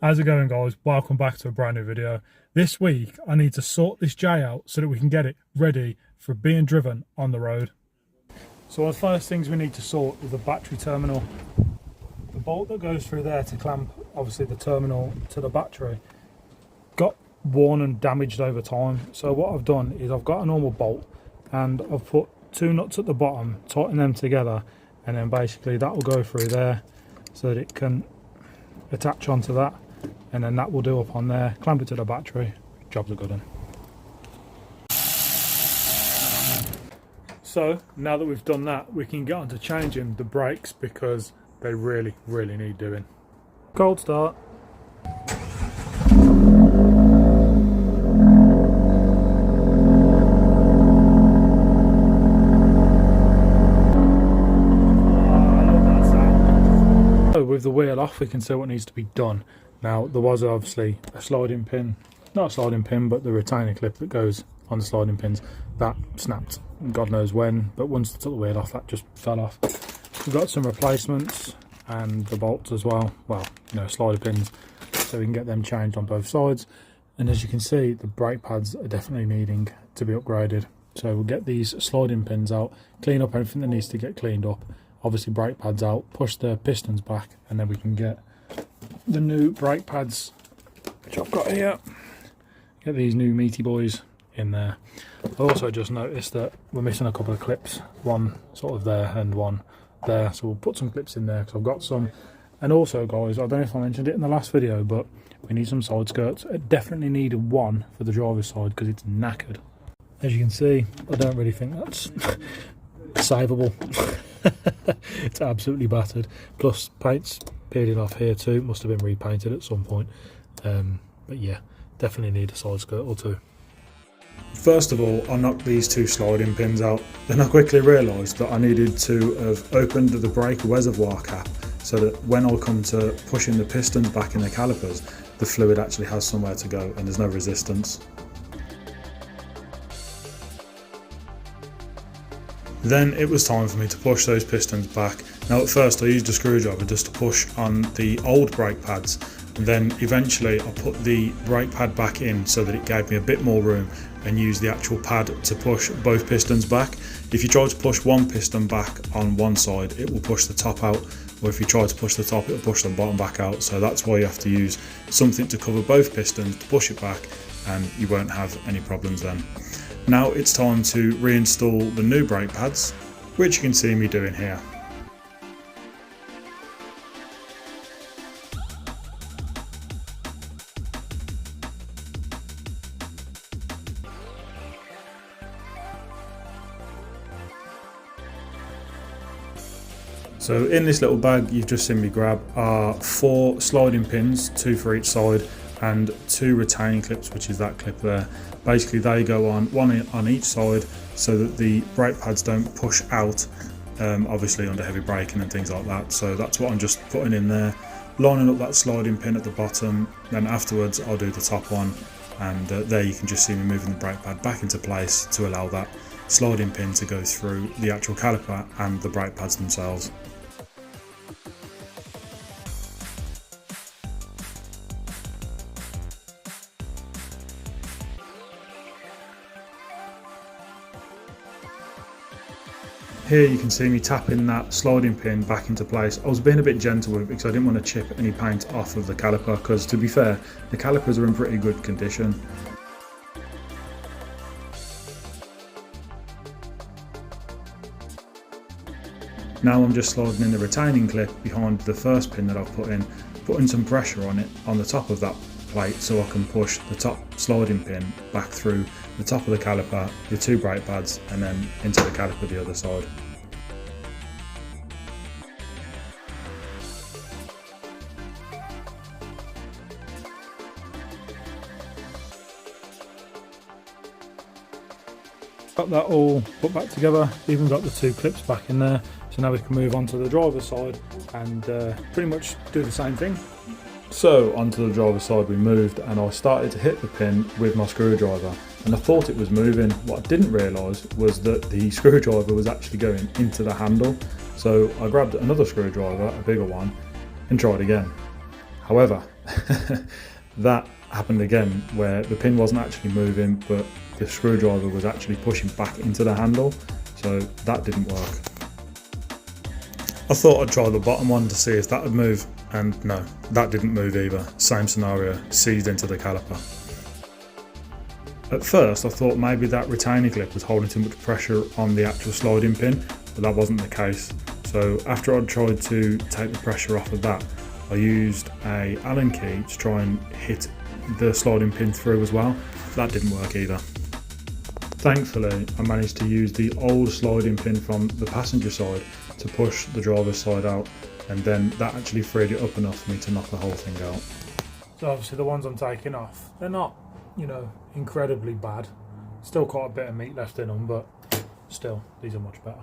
How's it going, guys? Welcome back to a brand new video. This week I need to sort this J out so that we can get it ready for being driven on the road. So one of the first things we need to sort is the battery terminal. The bolt that goes through there to clamp obviously the terminal to the battery got worn and damaged over time. So what I've done is I've got a normal bolt and I've put two nuts at the bottom, tighten them together, and then basically that will go through there so that it can attach onto that, and then that will do up on there, clamp it to the battery, job's a good one. So now that we've done that, we can get on to changing the brakes because they really need doing. Cold start. With the wheel off, we can see what needs to be done. Now there was obviously a sliding pin, not a sliding pin but the retaining clip that goes on the sliding pins, that snapped God knows when, but once I took the wheel off that just fell off. We've got some replacements and the bolts as well, slider pins, so we can get them changed on both sides. And as you can see, the brake pads are definitely needing to be upgraded, so we'll get these sliding pins out, clean up everything that needs to get cleaned up, obviously brake pads out, push the pistons back, and then we can get the new brake pads, which I've got here, get these new meaty boys in there. I also just noticed that we're missing a couple of clips, one sort of there and one there, so we'll put some clips in there because I've got some. And also, guys, I don't know if I mentioned it in the last video, but we need some side skirts. I definitely need one for the driver's side because it's knackered. As you can see, I don't really think that's savable. It's absolutely battered, plus paint's peeled off here too, must have been repainted at some point, but yeah, definitely need a side skirt or two. First of all, I knocked these two sliding pins out, then I quickly realised that I needed to have opened the brake reservoir cap so that when I come to pushing the pistons back in the calipers, the fluid actually has somewhere to go and there's no resistance. Then it was time for me to push those pistons back. Now at first I used a screwdriver just to push on the old brake pads, and then eventually I put the brake pad back in so that it gave me a bit more room and used the actual pad to push both pistons back. If you try to push one piston back on one side, it will push the top out, or if you try to push the top, it will push the bottom back out. So that's why you have to use something to cover both pistons to push it back, and you won't have any problems then. Now it's time to reinstall the new brake pads, which you can see me doing here. So in this little bag you've just seen me grab are 4 sliding pins, 2 for each side, and 2 retaining clips, which is that clip there. Basically they go on one on each side so that the brake pads don't push out, obviously under heavy braking and things like that. So that's what I'm just putting in there, lining up that sliding pin at the bottom, then afterwards I'll do the top one, and there you can just see me moving the brake pad back into place to allow that sliding pin to go through the actual caliper and the brake pads themselves. Here you can see me tapping that sliding pin back into place. I was being a bit gentle with it because I didn't want to chip any paint off of the caliper, because to be fair, the calipers are in pretty good condition. Now I'm just sliding in the retaining clip behind the first pin that I've put in, putting some pressure on it on the top of that plate so I can push the top sliding pin back through the top of the caliper, the 2 brake pads, and then into the caliper the other side. Got that all put back together, even got the 2 clips back in there, so now we can move on to the driver's side and pretty much do the same thing. So onto the driver's side we moved, and I started to hit the pin with my screwdriver, and I thought it was moving. What I didn't realise was that the screwdriver was actually going into the handle, so I grabbed another screwdriver, a bigger one, and tried again. However, that happened again where the pin wasn't actually moving, but the screwdriver was actually pushing back into the handle, so that didn't work. I thought I'd try the bottom one to see if that would move, and no, that didn't move either. Same scenario, seized into the caliper. At first I thought maybe that retaining clip was holding too much pressure on the actual sliding pin, but that wasn't the case. So after I'd tried to take the pressure off of that, I used a Allen key to try and hit the sliding pin through as well. That didn't work either. Thankfully, I managed to use the old sliding pin from the passenger side to push the driver's side out, and then that actually freed it up enough for me to knock the whole thing out. So obviously the ones I'm taking off, they're not, you know, incredibly bad. Still quite a bit of meat left in them, but still, these are much better.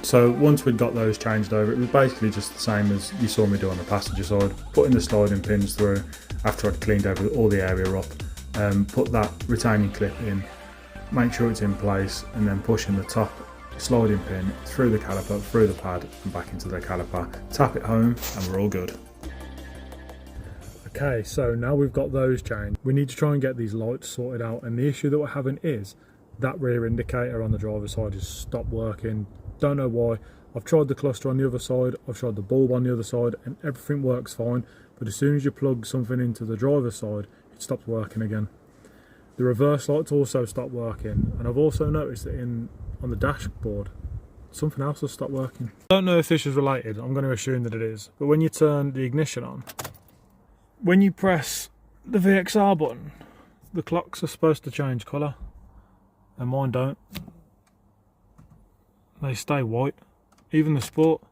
So once we'd got those changed over, it was basically just the same as you saw me do on the passenger side, putting the sliding pins through after I'd cleaned over all the area up, put that retaining clip in, make sure it's in place, and then pushing the top sliding pin through the caliper, through the pad and back into the caliper, tap it home and we're all good. Okay, so now we've got those changed, we need to try and get these lights sorted out, and the issue that we're having is that rear indicator on the driver's side has stopped working. Don't know why. I've tried the cluster on the other side, I've tried the bulb on the other side, and everything works fine, but as soon as you plug something into the driver's side, it stops working again. The reverse lights also stopped working, and I've also noticed that on the dashboard something else has stopped working. I don't know if this is related, I'm going to assume that it is, but when you turn the ignition on, when you press the VXR button, the clocks are supposed to change colour, and mine don't. They stay white. Even the Sport,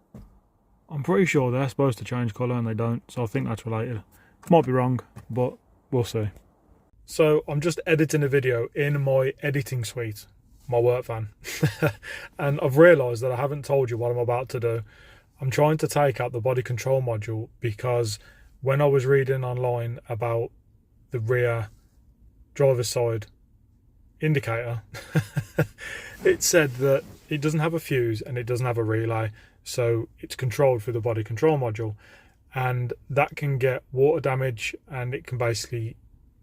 I'm pretty sure they're supposed to change colour and they don't, so I think that's related. Might be wrong, but we'll see. So I'm just editing a video in my editing suite, my work van, and I've realised that I haven't told you what I'm about to do. I'm trying to take out the body control module because when I was reading online about the rear driver's side indicator, it said that it doesn't have a fuse and it doesn't have a relay, so it's controlled through the body control module, and that can get water damage and it can basically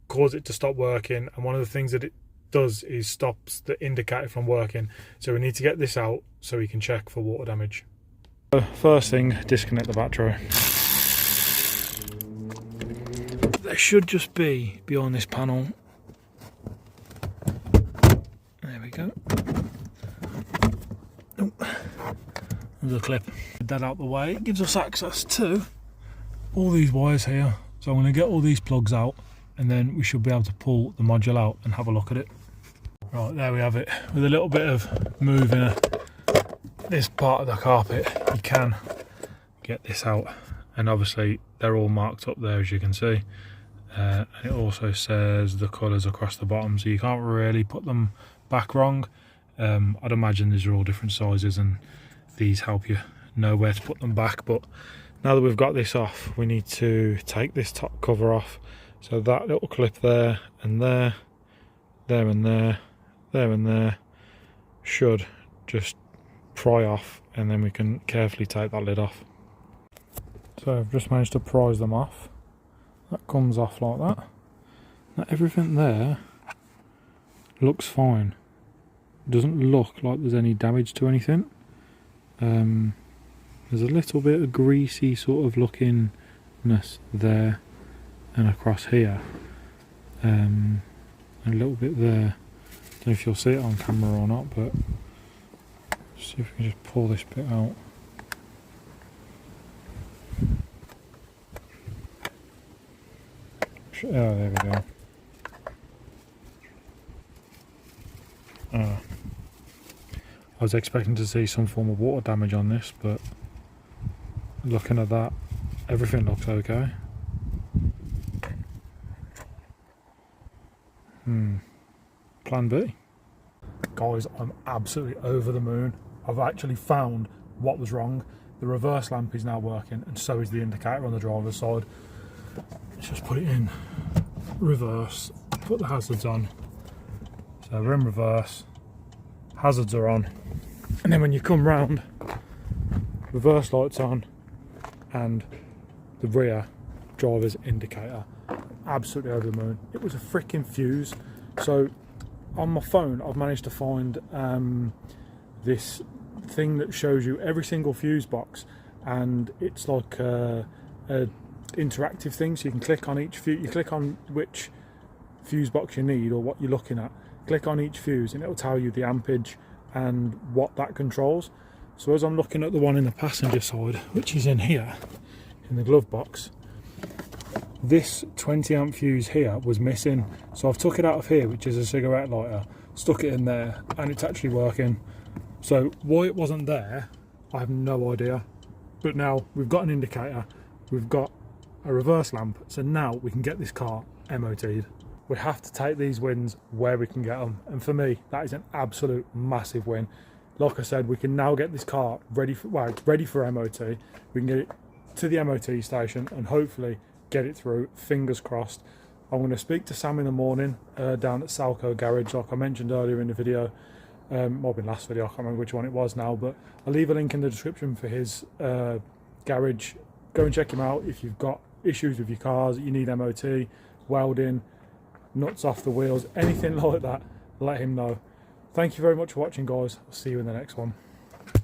cause it to stop working, and one of the things that it does is stops the indicator from working, so we need to get this out so we can check for water damage. First thing, disconnect the battery. There should just be behind this panel. There we go. Oh, there's a clip. Get that out the way. It gives us access to all these wires here. So I'm going to get all these plugs out, and then we should be able to pull the module out and have a look at it. Right, there we have it. With a little bit of moving this part of the carpet, you can get this out. And obviously they're all marked up there, as you can see. And it also says the colours across the bottom, so you can't really put them back wrong. I'd imagine these are all different sizes and these help you know where to put them back, but now that we've got this off, we need to take this top cover off. So that little clip there and there, there and there, there and there should just pry off, and then we can carefully take that lid off. So I've just managed to prise them off. That comes off like that. Now everything there looks fine. Doesn't look like there's any damage to anything. There's a little bit of greasy sort of lookingness there and across here, and a little bit there. Don't know if you'll see it on camera or not, but see if we can just pull this bit out. Oh, there we go. I was expecting to see some form of water damage on this, but looking at that, everything looks okay. Plan B. Guys, I'm absolutely over the moon. I've actually found what was wrong. The reverse lamp is now working, and so is the indicator on the driver's side. Let's just put it in reverse, put the hazards on. So we're in reverse, hazards are on. And then when you come round, reverse lights on and the rear driver's indicator, absolutely over the moon. It was a freaking fuse. So on my phone I've managed to find this thing that shows you every single fuse box, and it's like a interactive thing, so you can click on each fuse, you click on which fuse box you need or what you're looking at, click on each fuse and it'll tell you the ampage and what that controls. So as I'm looking at the one in the passenger side, which is in here in the glove box, this 20 amp fuse here was missing, so I've took it out of here, which is a cigarette lighter, stuck it in there, and it's actually working. So why it wasn't there, I have no idea. But now we've got an indicator, we've got a reverse lamp, so now we can get this car MOT'd. We have to take these wins where we can get them, and for me that is an absolute massive win. Like I said, we can now get this car ready for, well, it's ready for MOT. We can get it to the MOT station and hopefully get it through, fingers crossed. I'm going to speak to Sam in the morning down at Salco Garage, like I mentioned earlier in the video. Might have been last video, I can't remember which one it was now, but I'll leave a link in the description for his garage. Go and check him out if you've got issues with your cars, you need MOT, welding, nuts off the wheels, anything like that, let him know. Thank you very much for watching, guys. I'll see you in the next one.